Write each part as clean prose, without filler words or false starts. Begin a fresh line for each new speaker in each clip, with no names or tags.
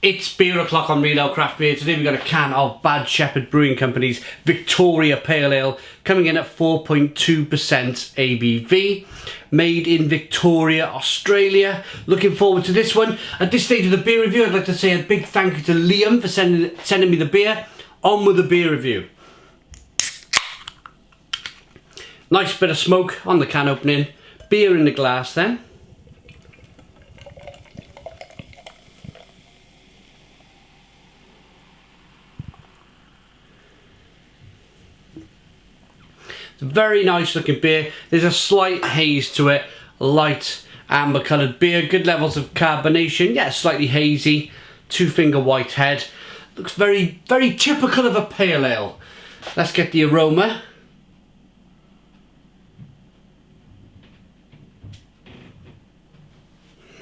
It's beer o'clock on Real Ale Craft Beer. Today we've got a can of Bad Shepherd Brewing Company's Victoria Pale Ale coming in at 4.2% ABV. Made in Victoria, Australia. Looking forward to this one. At this stage of the beer review, I'd like to say a big thank you to Liam for sending me the beer. On with the beer review. Nice bit of smoke on the can opening. Beer in the glass then. It's a very nice looking beer. There's a slight haze to it. Light amber coloured beer. Good levels of carbonation. Yeah, slightly hazy. 2-finger white head. Looks very, very typical of a pale ale. Let's get the aroma.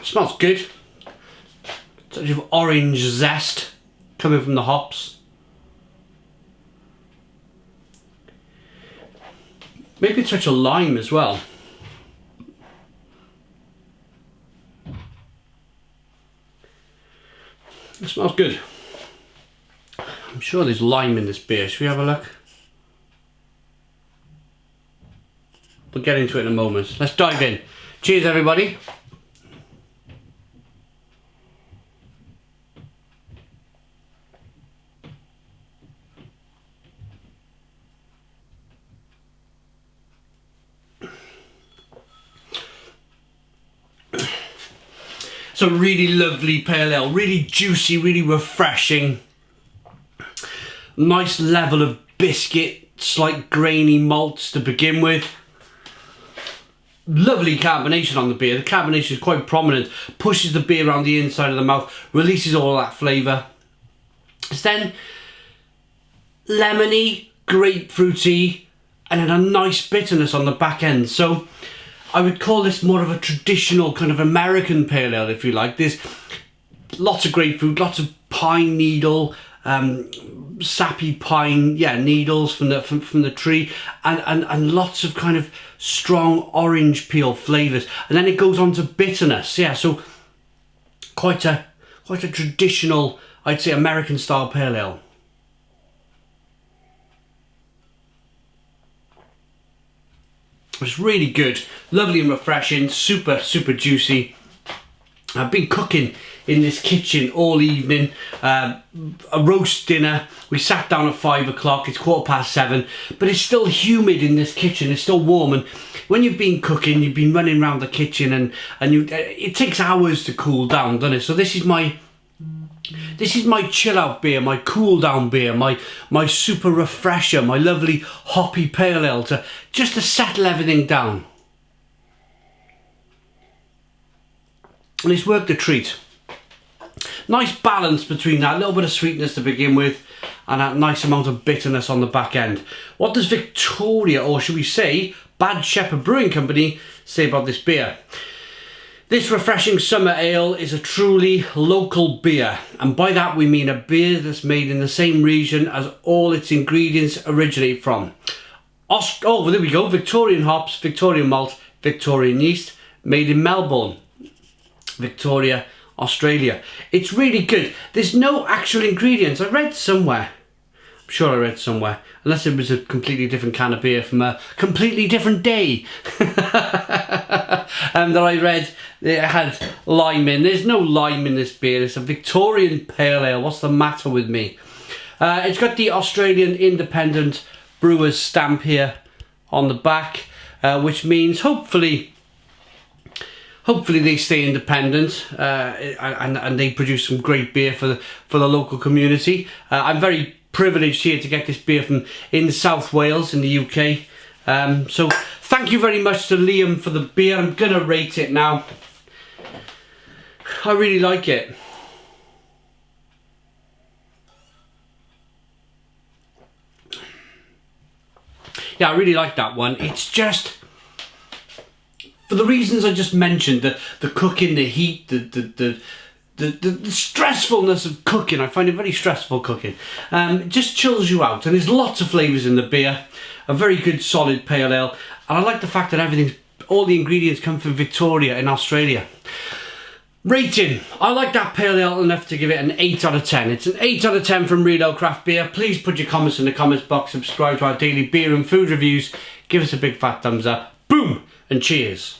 Smells good. Touch of orange zest coming from the hops. Maybe a touch of lime as well. It smells good. I'm sure there's lime in this beer. Should we have a look? We'll get into it in a moment. Let's dive in. Cheers, everybody. It's a really lovely pale ale, really juicy, really refreshing. Nice level of biscuit, slight grainy malts to begin with. Lovely carbonation on the beer. The carbonation is quite prominent, pushes the beer around the inside of the mouth, releases all that flavour. It's then lemony, grapefruity, and then a nice bitterness on the back end. So I would call this more of a traditional kind of American pale ale, if you like. There's lots of grapefruit, lots of pine needle, sappy pine, needles from the tree, and lots of kind of strong orange peel flavours. And then it goes on to bitterness. Yeah, so quite a traditional, I'd say, American style pale ale. It's really good, lovely and refreshing, super juicy. I've been cooking in this kitchen all evening, a roast dinner. We sat down at 5 o'clock, it's 7:15, but it's still humid in this kitchen, it's still warm. And when you've been cooking, you've been running around the kitchen and it takes hours to cool down, doesn't it? So this is my chill out beer, my cool down beer, my super refresher, my lovely hoppy pale ale just to settle everything down. And it's worked a treat. Nice balance between that little bit of sweetness to begin with and that nice amount of bitterness on the back end. What does Victoria, or should we say Bad Shepherd Brewing Company, say about this beer? This refreshing summer ale is a truly local beer, and by that we mean a beer that's made in the same region as all its ingredients originate from. Oh, there we go, Victorian hops, Victorian malt, Victorian yeast, made in Melbourne, Victoria, Australia. It's really good. There's no actual ingredients. I read somewhere, I'm sure I read somewhere, unless it was a completely different can of beer from a completely different day, that I read it had lime in. There's no lime in this beer. It's a Victorian pale ale. What's the matter with me? It's got the Australian Independent Brewers stamp here on the back, which means hopefully they stay independent and they produce some great beer for the local community. I'm very privileged here to get this beer from in South Wales in the UK. So thank you very much to Liam for the beer. I'm gonna rate it now. I really like it. Yeah, I really like that one. It's just, for the reasons I just mentioned, the cooking, the heat, the stressfulness of cooking. I find it very stressful cooking. It just chills you out, and there's lots of flavours in the beer. A very good solid pale ale, and I like the fact that all the ingredients come from Victoria in Australia. Rating. I like that pale ale enough to give it an 8 out of 10. It's an 8 out of 10 from Real Ale Craft Beer. Please put your comments in the comments box. Subscribe to our daily beer and food reviews. Give us a big fat thumbs up. Boom! And cheers.